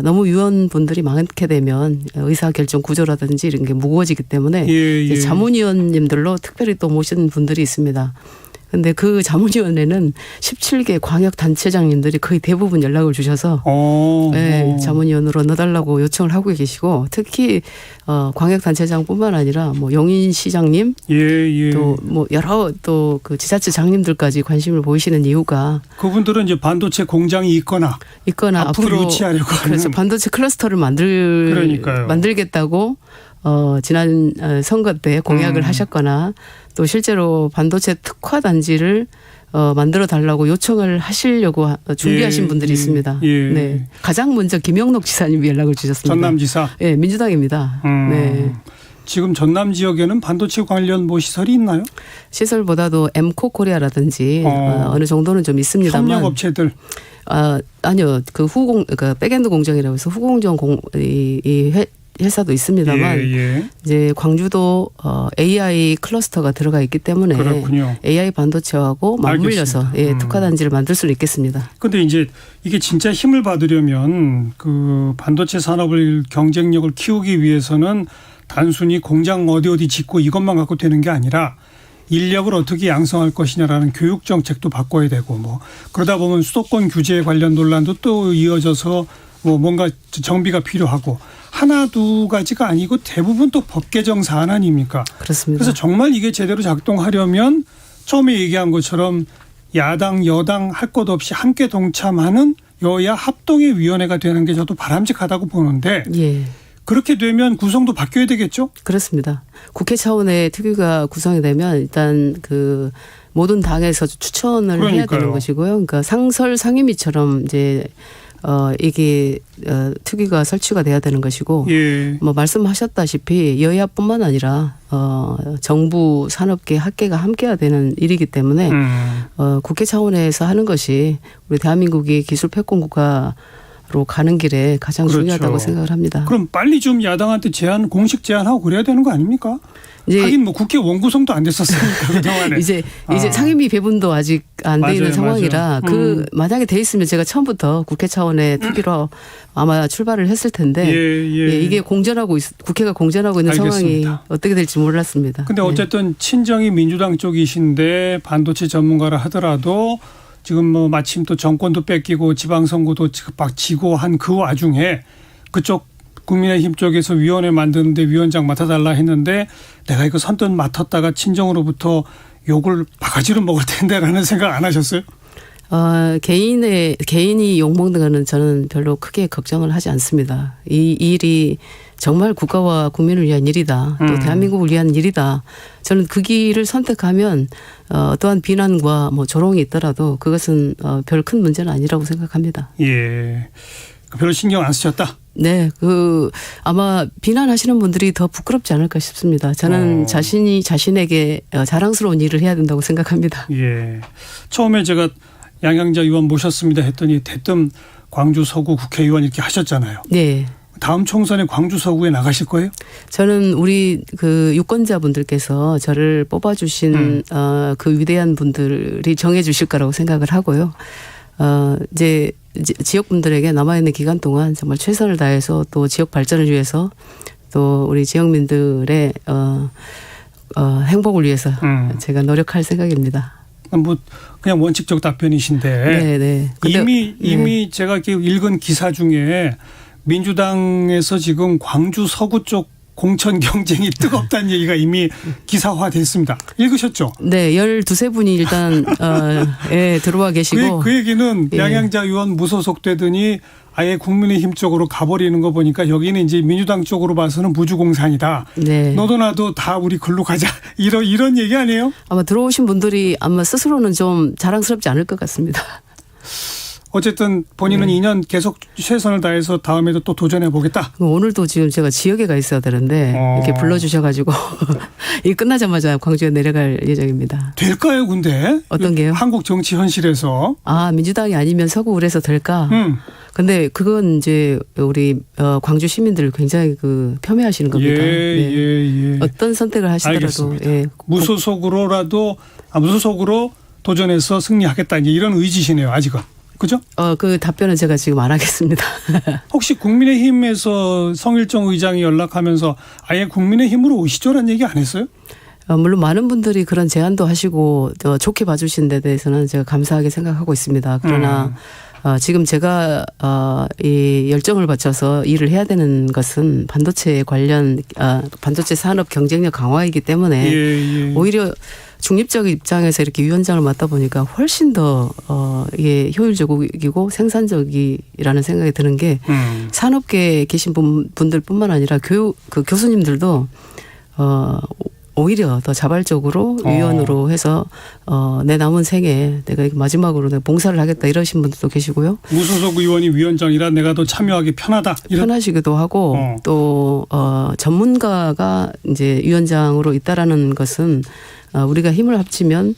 너무 위원분들이 많게 되면 의사결정 구조라든지 이런 게 무거워지기 때문에 이제 자문위원님들로 특별히 또 모신 분들이 있습니다. 근데 그 자문위원회는 17개 광역단체장님들이 거의 대부분 연락을 주셔서 자문위원으로 넣어달라고 요청을 하고 계시고 특히 광역단체장뿐만 아니라 뭐 용인시장님 또 뭐 여러 또 그 지자체장님들까지 관심을 보이시는 이유가 그분들은 이제 반도체 공장이 있거나 앞으로 유치하려고 그래서 반도체 클러스터를 만들겠다고 지난 선거 때 공약을 하셨거나 또 실제로 반도체 특화 단지를 만들어 달라고 요청을 하시려고 준비하신 분들이 있습니다. 네, 가장 먼저 김영록 지사님이 연락을 주셨습니다. 전남지사. 네, 민주당입니다. 네. 지금 전남 지역에는 반도체 관련 뭐 시설이 있나요? 시설보다도 엠코 코리아라든지 어느 정도는 좀 있습니다만. 협력업체들. 아니요, 그 백엔드 공정이라고 해서 후공정 회사도 있습니다만 이제 광주도 AI 클러스터가 들어가 있기 때문에 그렇군요. AI 반도체하고 맞물려서 특화단지를 만들 수는 있겠습니다. 그런데 이제 이게 진짜 힘을 받으려면 그 반도체 산업을 경쟁력을 키우기 위해서는 단순히 공장 어디 짓고 이것만 갖고 되는 게 아니라 인력을 어떻게 양성할 것이냐라는 교육 정책도 바꿔야 되고 뭐 그러다 보면 수도권 규제 관련 논란도 또 이어져서 뭐 뭔가 정비가 필요하고 하나 두 가지가 아니고 대부분 또 법 개정 사안 아닙니까? 그렇습니다. 그래서 정말 이게 제대로 작동하려면 처음에 얘기한 것처럼 야당 여당 할 것 없이 함께 동참하는 여야 합동의 위원회가 되는 게 저도 바람직하다고 보는데 그렇게 되면 구성도 바뀌어야 되겠죠? 그렇습니다. 국회 차원의 특위가 구성이 되면 일단 그 모든 당에서 추천을 해야 되는 것이고요. 그러니까 상설 상임위처럼 이제 이게 특위가 설치가 돼야 되는 것이고 뭐 말씀하셨다시피 여야뿐만 아니라 정부 산업계 학계가 함께해야 되는 일이기 때문에 국회 차원에서 하는 것이 우리 대한민국이 기술 패권 국가로 가는 길에 가장 중요하다고 생각을 합니다. 그럼 빨리 좀 야당한테 공식 제안하고 그래야 되는 거 아닙니까? 하긴 뭐 국회 원구성도 안 됐었으니까 그동안에. 이제 상임위 배분도 아직 안 돼 있는 상황이라 그 만약에 돼 있으면 제가 처음부터 국회 차원의 특위로 아마 출발을 했을 텐데 이게 국회가 공전하고 있는 상황이 어떻게 될지 몰랐습니다. 그런데 어쨌든 친정이 민주당 쪽이신데 반도체 전문가라 하더라도 지금 뭐 마침 또 정권도 뺏기고 지방선거도 막 지고 한 그 와중에 그쪽 국민의힘 쪽에서 위원회 만드는데 위원장 맡아달라 했는데 내가 이거 선뜻 맡았다가 친정으로부터 욕을 바가지로 먹을 텐데라는 생각 안 하셨어요? 개인이 욕먹는 거는 저는 별로 크게 걱정을 하지 않습니다. 이 일이 정말 국가와 국민을 위한 일이다. 또 대한민국을 위한 일이다. 저는 그 길을 선택하면 또한 비난과 뭐 조롱이 있더라도 그것은 별 큰 문제는 아니라고 생각합니다. 별로 신경 안 쓰셨다? 네, 아마 비난하시는 분들이 더 부끄럽지 않을까 싶습니다. 저는 자신에게 자랑스러운 일을 해야 된다고 생각합니다. 처음에 제가 양양자 의원 모셨습니다 했더니 대뜸 광주 서구 국회의원 이렇게 하셨잖아요. 네. 다음 총선에 광주 서구에 나가실 거예요? 저는 우리 그 유권자분들께서 저를 뽑아주신 그 위대한 분들이 정해주실 거라고 생각을 하고요. 이제 지역분들에게 남아있는 기간 동안 정말 최선을 다해서 또 지역 발전을 위해서 또 우리 지역민들의 행복을 위해서 제가 노력할 생각입니다. 뭐 그냥 원칙적 답변이신데 이미 제가 읽은 기사 중에 민주당에서 지금 광주 서구 쪽 공천 경쟁이 뜨겁다는 얘기가 이미 기사화됐습니다. 읽으셨죠? 네. 12분이 일단 들어와 계시고. 그 얘기는 양양자 의원 무소속되더니 아예 국민의힘 쪽으로 가버리는 거 보니까 여기는 이제 민주당 쪽으로 봐서는 무주공산이다. 너도 나도 다 우리 글로 가자. 이런 얘기 아니에요? 아마 들어오신 분들이 아마 스스로는 좀 자랑스럽지 않을 것 같습니다. 어쨌든 본인은 2년 계속 최선을 다해서 다음에도 또 도전해 보겠다. 오늘도 지금 제가 지역에 가 있어야 되는데 이렇게 불러주셔가지고 이 끝나자마자 광주에 내려갈 예정입니다. 될까요, 근데? 어떤 게요? 한국 정치 현실에서. 민주당이 아니면 서구울에서 될까? 근데 그건 이제 우리 광주 시민들 굉장히 폄훼하시는 겁니다. 어떤 선택을 하시더라도 무소속으로 도전해서 승리하겠다 이런 의지시네요, 아직은. 그죠? 그 답변은 제가 지금 안 하겠습니다. 혹시 국민의힘에서 성일정 의장이 연락하면서 아예 국민의힘으로 오시죠라는 얘기 안 했어요? 물론 많은 분들이 그런 제안도 하시고 좋게 봐주신 데 대해서는 제가 감사하게 생각하고 있습니다. 그러나 지금 제가 이 열정을 바쳐서 일을 해야 되는 것은 반도체 산업 경쟁력 강화이기 때문에 오히려 중립적 입장에서 이렇게 위원장을 맡다 보니까 훨씬 더 이게 효율적이고 생산적이라는 생각이 드는 게 산업계에 계신 분들뿐만 아니라 교수님들도 오히려 더 자발적으로 위원으로 해서 내 남은 생에 내가 마지막으로 내가 봉사를 하겠다 이러신 분들도 계시고요. 무소속 의원이 위원장이라 내가 더 참여하기 편하시기도 하고 또 전문가가 이제 위원장으로 있다라는 것은 우리가 힘을 합치면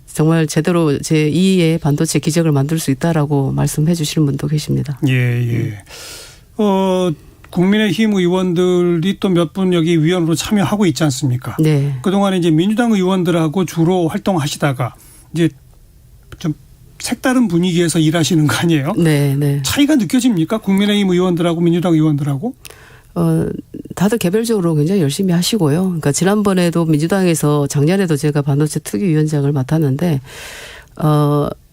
정말 제대로 제2의 반도체 기적을 만들 수 있다라고 말씀해 주시는 분도 계십니다. 국민의힘 의원들이 또 몇 분 여기 위원으로 참여하고 있지 않습니까? 네. 그동안에 이제 민주당 의원들하고 주로 활동하시다가 이제 좀 색다른 분위기에서 일하시는 거 아니에요? 네, 네. 차이가 느껴집니까? 국민의힘 의원들하고 민주당 의원들하고? 다들 개별적으로 굉장히 열심히 하시고요. 그러니까 지난번에도 민주당에서 작년에도 제가 반도체 특위위원장을 맡았는데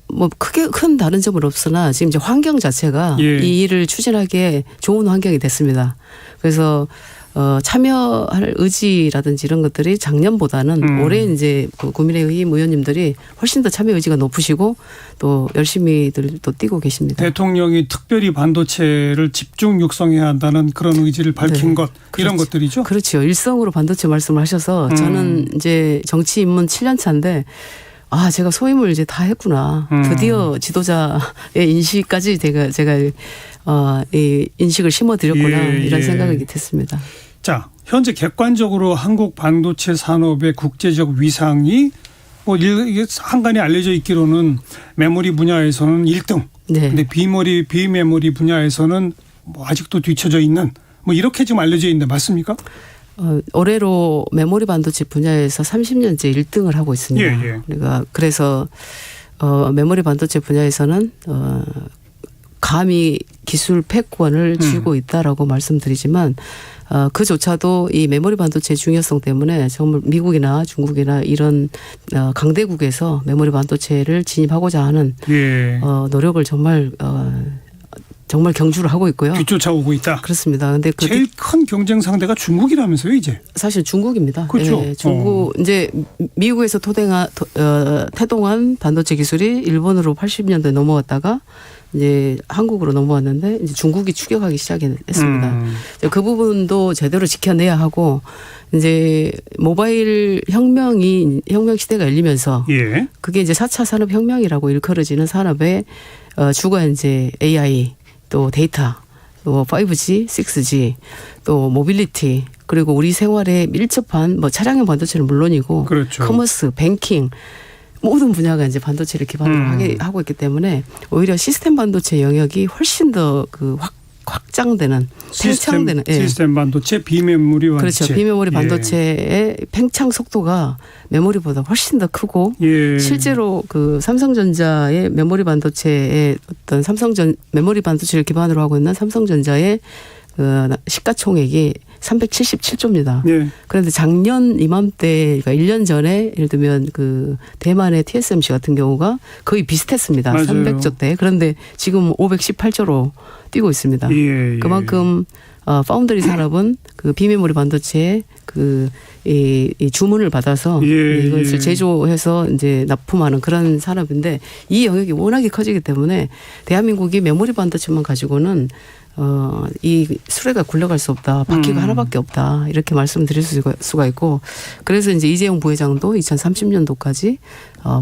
뭐 크게 큰 다른 점은 없으나 지금 이제 환경 자체가 예. 이 일을 추진하기에 좋은 환경이 됐습니다. 그래서 참여할 의지라든지 이런 것들이 작년보다는 올해 이제 그 국민의힘 의원님들이 훨씬 더 참여 의지가 높으시고 또 열심히들 또 뛰고 계십니다. 대통령이 특별히 반도체를 집중 육성해야 한다는 그런 의지를 밝힌 네. 것 이런 그렇죠. 것들이죠. 그렇죠. 일성으로 반도체 말씀을 하셔서 저는 이제 정치 입문 7년 차인데 제가 소임을 이제 다 했구나. 드디어 지도자의 인식까지 제가 이 인식을 심어드렸구나. 이런 생각이 됐습니다. 자, 현재 객관적으로 한국 반도체 산업의 국제적 위상이 뭐 이게 한간에 알려져 있기로는 메모리 분야에서는 1등. 네. 근데 비메모리 분야에서는 뭐 아직도 뒤처져 있는 뭐 이렇게 지금 알려져 있는데 맞습니까? 올해로 메모리 반도체 분야에서 30년째 1등을 하고 있습니다. 예. 그래서 메모리 반도체 분야에서는 감히 기술 패권을 쥐고 있다라고 말씀드리지만 그조차도 이 메모리 반도체의 중요성 때문에 정말 미국이나 중국이나 이런 강대국에서 메모리 반도체를 진입하고자 하는 노력을 정말 경주를 하고 있고요. 뒤쫓아오고 있다. 그렇습니다. 근데 제일 큰 경쟁 상대가 중국이라면서요, 이제? 사실 중국입니다. 그렇죠. 네, 중국 이제 미국에서 태동한 반도체 기술이 일본으로 80년대에 넘어왔다가 이제 한국으로 넘어왔는데 이제 중국이 추격하기 시작했습니다. 그 부분도 제대로 지켜내야 하고 이제 모바일 혁명 시대가 열리면서 그게 이제 4차 산업혁명이라고 일컬어지는 산업의 주가 이제 AI 또 데이터 또 5G, 6G 또 모빌리티 그리고 우리 생활에 밀접한 뭐 차량용 반도체는 물론이고 그렇죠. 커머스, 뱅킹 모든 분야가 이제 반도체를 기반으로 하고 있기 때문에 오히려 시스템 반도체 영역이 훨씬 더 그 확장되는 팽창되는 시스템 반도체, 비메모리 반도체. 그렇죠. 비메모리 반도체의 팽창 속도가 메모리보다 훨씬 더 크고 실제로 그 삼성전자의 메모리 반도체의 메모리 반도체를 기반으로 하고 있는 삼성전자의 그 시가총액이 377조입니다. 그런데 작년 이맘때, 그러니까 1년 전에 예를 들면 그 대만의 TSMC 같은 경우가 거의 비슷했습니다. 맞아요. 300조대. 그런데 지금 518조로 뛰고 있습니다. 그만큼 파운드리 산업은 그 비메모리 반도체에 이 주문을 받아서 이것을 제조해서 이제 납품하는 그런 산업인데 이 영역이 워낙에 커지기 때문에 대한민국이 메모리 반도체만 가지고는 이 수레가 굴러갈 수 없다. 바퀴가 하나밖에 없다. 이렇게 말씀드릴 수가 있고 그래서 이제 이재용 부회장도 2030년도까지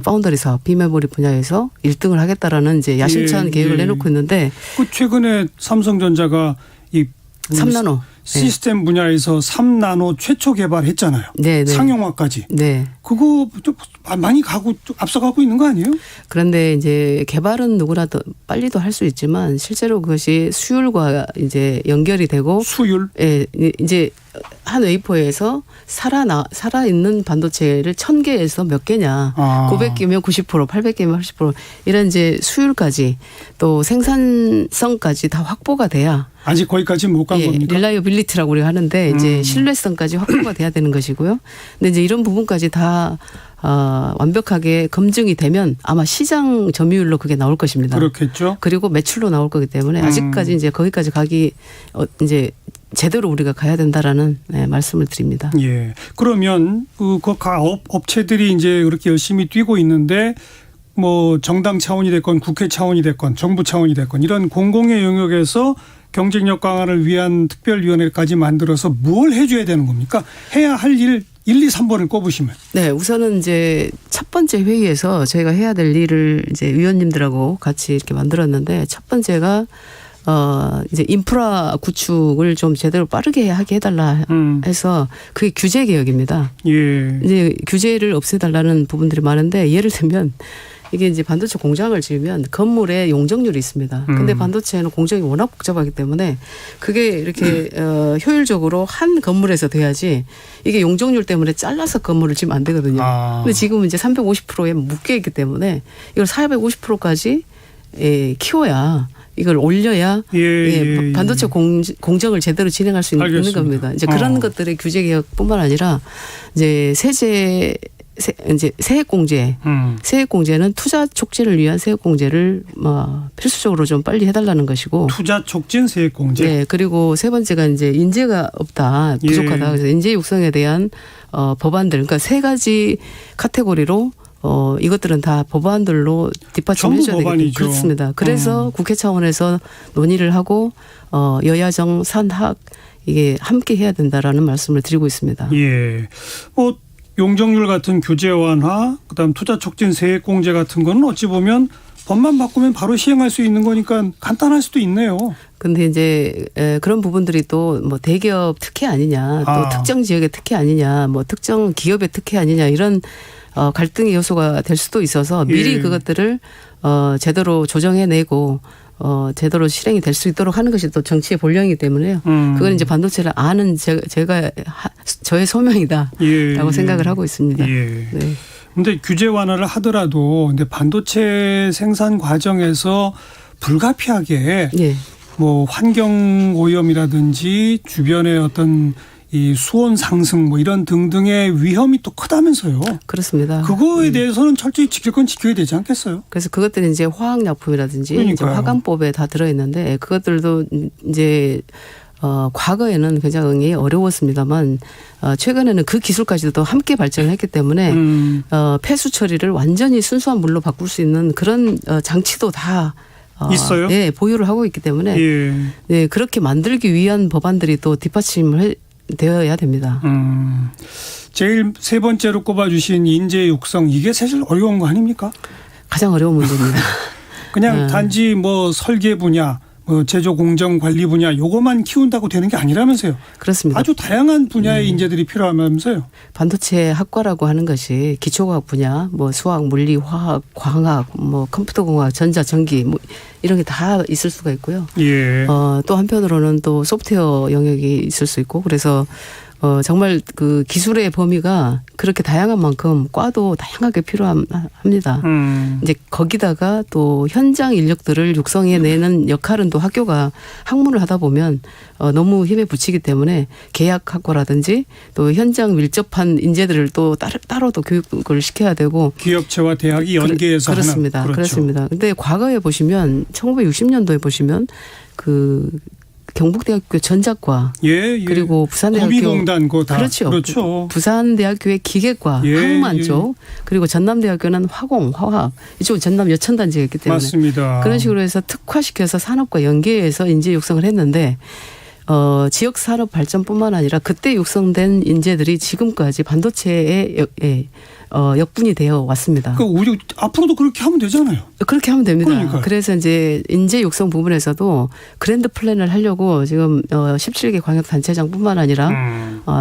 파운더리 사업 비메모리 분야에서 1등을 하겠다라는 이제 야심찬 계획을 내놓고 있는데 그 최근에 삼성전자가 이 3나노 시스템 분야에서 3나노 최초 개발했잖아요. 상용화까지. 그거 좀 많이 앞서가고 있는 거 아니에요? 그런데 이제 개발은 누구나 더 빨리도 할 수 있지만 실제로 그것이 수율과 이제 연결이 되고 수율? 이제 한 웨이퍼에서 살아있는 반도체를 1000개에서 몇 개냐. 900개면 90%, 800개면 80% 이런 이제 수율까지 또 생산성까지 다 확보가 돼야 아직 거기까지 못 간 겁니까? 릴라이어빌리티라고 우리가 하는데 이제 신뢰성까지 확보가 돼야 되는 것이고요. 근데 이제 이런 부분까지 다 완벽하게 검증이 되면 아마 시장 점유율로 그게 나올 것입니다. 그렇겠죠. 그리고 매출로 나올 거기 때문에 아직까지 이제 거기까지 가기 이제 제대로 우리가 가야 된다라는 말씀을 드립니다. 그러면 업체들이 이제 그렇게 열심히 뛰고 있는데 뭐 정당 차원이 됐건 국회 차원이 됐건 정부 차원이 됐건 이런 공공의 영역에서 경쟁력 강화를 위한 특별위원회까지 만들어서 뭘 해줘야 되는 겁니까? 해야 할 일 1, 2, 3번을 꼽으시면. 우선은 이제 첫 번째 회의에서 저희가 해야 될 일을 이제 위원님들하고 같이 이렇게 만들었는데 첫 번째가 이제 인프라 구축을 좀 제대로 빠르게 하게 해달라 해서 그게 규제 개혁입니다. 이제 규제를 없애달라는 부분들이 많은데 예를 들면 이게 이제 반도체 공장을 지으면 건물에 용적률이 있습니다. 근데 반도체는 공정이 워낙 복잡하기 때문에 그게 이렇게 효율적으로 한 건물에서 돼야지 이게 용적률 때문에 잘라서 건물을 지으면 안 되거든요. 근데 지금은 이제 350%에 묶여 있기 때문에 이걸 450%까지 키워야 이걸 올려야 반도체 공정을 제대로 진행할 수 있는 겁니다. 이제 그런 것들의 규제 개혁뿐만 아니라 이제 세액공제, 세액공제는 투자 촉진을 위한 세액공제를 필수적으로 좀 빨리 해달라는 것이고. 투자 촉진 세액공제. 네, 그리고 세 번째가 이제 인재가 없다, 부족하다. 그래서 인재 육성에 대한 법안들, 그러니까 세 가지 카테고리로 이것들은 다 법안들로 뒷받침을 해줘야 되겠죠. 그렇습니다. 그래서 국회 차원에서 논의를 하고 여야정 산학 이게 함께 해야 된다라는 말씀을 드리고 있습니다. 예. 용적률 같은 규제 완화, 그다음 투자 촉진 세액 공제 같은 거는 어찌 보면 법만 바꾸면 바로 시행할 수 있는 거니까 간단할 수도 있네요. 근데 이제 그런 부분들이 또 뭐 대기업 특혜 아니냐, 또 특정 지역의 특혜 아니냐, 뭐 특정 기업의 특혜 아니냐 이런 갈등의 요소가 될 수도 있어서 미리 그것들을 제대로 조정해내고 제대로 실행이 될 수 있도록 하는 것이 또 정치의 본령이기 때문에요. 그건 이제 반도체를 아는 제가 저의 소명이다라고 생각을 하고 있습니다. 네. 근데 규제 완화를 하더라도 근데 반도체 생산 과정에서 불가피하게 뭐 환경 오염이라든지 주변의 어떤 이 수온 상승 뭐 이런 등등의 위험이 또 크다면서요. 그렇습니다. 그거에 대해서는 철저히 지킬 건 지켜야 되지 않겠어요? 그래서 그것들은 이제 화학약품이라든지 이제 화관법에 다 들어있는데 그것들도 이제 과거에는 굉장히 어려웠습니다만 최근에는 그 기술까지도 함께 발전했기 때문에 폐수 처리를 완전히 순수한 물로 바꿀 수 있는 그런 장치도 다 있어요? 네, 보유를 하고 있기 때문에 네, 그렇게 만들기 위한 법안들이 또 뒷받침을 되어야 됩니다. 제일 세 번째로 꼽아주신 인재 육성 이게 사실 어려운 거 아닙니까? 가장 어려운 문제입니다. 그냥 단지 뭐 설계 분야, 뭐 제조 공정 관리 분야 요것만 키운다고 되는 게 아니라면서요. 그렇습니다. 아주 다양한 분야의 인재들이 필요하면서요. 반도체 학과라고 하는 것이 기초과학 분야, 뭐 수학, 물리, 화학, 광학, 뭐 컴퓨터공학, 전자, 전기 뭐 이런 게 다 있을 수가 있고요. 또 한편으로는 또 소프트웨어 영역이 있을 수 있고 그래서 정말 그 기술의 범위가 그렇게 다양한 만큼 과도 다양하게 필요합니다. 이제 거기다가 또 현장 인력들을 육성해내는 역할은 또 학교가 학문을 하다 보면 너무 힘에 부치기 때문에 계약학과라든지 또 현장 밀접한 인재들을 또 따로 또 교육을 시켜야 되고 기업체와 대학이 연계해서 그렇습니다. 하는. 그렇죠. 그렇습니다. 근데 과거에 보시면 1960년도에 보시면 그 경북대학교 전자과 그리고 부산대학교 구미공단 다 그렇죠. 부산대학교의 기계과 항만 쪽 그리고 전남대학교는 화공, 화학 이쪽은 전남 여천단지가 있기 때문에 맞습니다. 그런 식으로 해서 특화시켜서 산업과 연계해서 인재 육성을 했는데 지역 산업 발전뿐만 아니라 그때 육성된 인재들이 지금까지 반도체에 역분이 되어 왔습니다. 우리 앞으로도 그렇게 하면 되잖아요. 그렇게 하면 됩니다. 그러니까요. 그래서 이제 인재 육성 부분에서도 그랜드 플랜을 하려고 지금 17개 광역단체장뿐만 아니라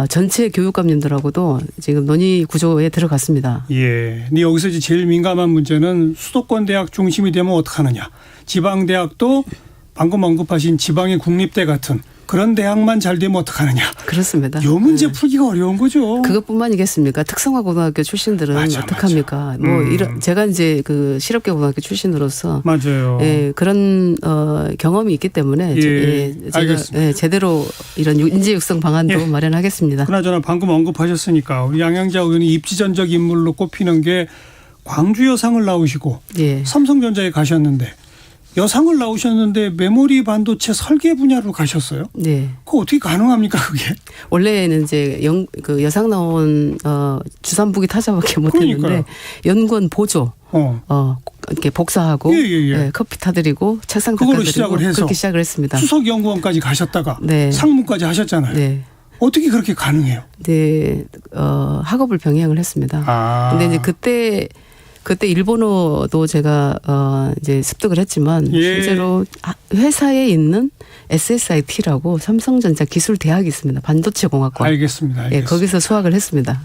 전체 교육감님들하고도 지금 논의 구조에 들어갔습니다. 예. 근데 여기서 이제 제일 민감한 문제는 수도권 대학 중심이 되면 어떡하느냐. 지방대학도 방금 언급하신 지방의 국립대 같은 그런 대학만 잘 되면 어떡하느냐. 그렇습니다. 이 문제 풀기가 어려운 거죠. 그것뿐만이겠습니까? 특성화 고등학교 출신들은 어떡합니까? 뭐 이런 제가 이제 그 실업계 고등학교 출신으로서 맞아요. 그런 경험이 있기 때문에 제가 제대로 이런 인재 육성 방안도 마련하겠습니다. 그나저나 방금 언급하셨으니까 우리 양양자 의원이 입지전적 인물로 꼽히는 게 광주 여상을 나오시고 삼성전자에 가셨는데 여상을 나오셨는데 메모리 반도체 설계 분야로 가셨어요? 네. 그거 어떻게 가능합니까, 그게? 원래는 이제 그 여상 나온 주산부기 타자밖에 못했는데 연구원 보조, 이렇게 복사하고 커피 타드리고 책상 닦아드리고 시작을 해서 그렇게 시작을 했습니다. 수석 연구원까지 가셨다가 상무까지 하셨잖아요. 네. 어떻게 그렇게 가능해요? 네, 학업을 병행을 했습니다. 근데 이제 그때 일본어도 제가 이제 습득을 했지만 실제로 회사에 있는 SSIT라고 삼성전자 기술대학이 있습니다. 반도체 공학과. 알겠습니다. 거기서 수학을 했습니다.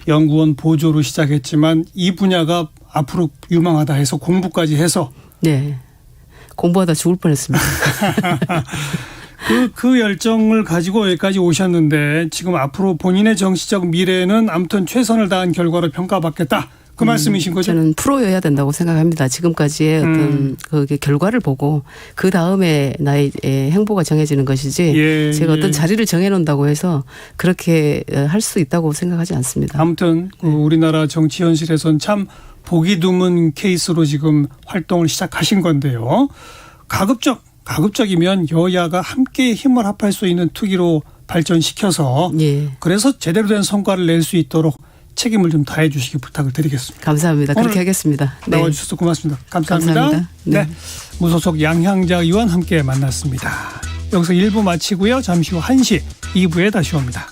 연구원 보조로 시작했지만 이 분야가 앞으로 유망하다 해서 공부까지 해서 네. 공부하다 죽을 뻔했습니다. 그 열정을 가지고 여기까지 오셨는데 지금 앞으로 본인의 정치적 미래는 아무튼 최선을 다한 결과로 평가받겠다. 그 말씀이신 거죠? 저는 프로여야 된다고 생각합니다. 지금까지의 어떤 그 결과를 보고 그 다음에 나의 행보가 정해지는 것이지 제가 어떤 자리를 정해놓는다고 해서 그렇게 할 수 있다고 생각하지 않습니다. 아무튼 우리나라 정치 현실에선 참 보기 드문 케이스로 지금 활동을 시작하신 건데요. 가급적이면 여야가 함께 힘을 합할 수 있는 투기로 발전시켜서 그래서 제대로 된 성과를 낼 수 있도록 책임을 좀 다해 주시기 부탁을 드리겠습니다. 감사합니다. 그렇게 하겠습니다. 나와주셔서 고맙습니다. 감사합니다. 네. 무소속 양향자 의원 함께 만났습니다. 여기서 1부 마치고요. 잠시 후 1시 2부에 다시 옵니다.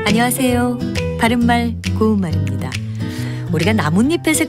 안녕하세요. 바른말 고운말입니다. 우리가 나뭇잎의 색깔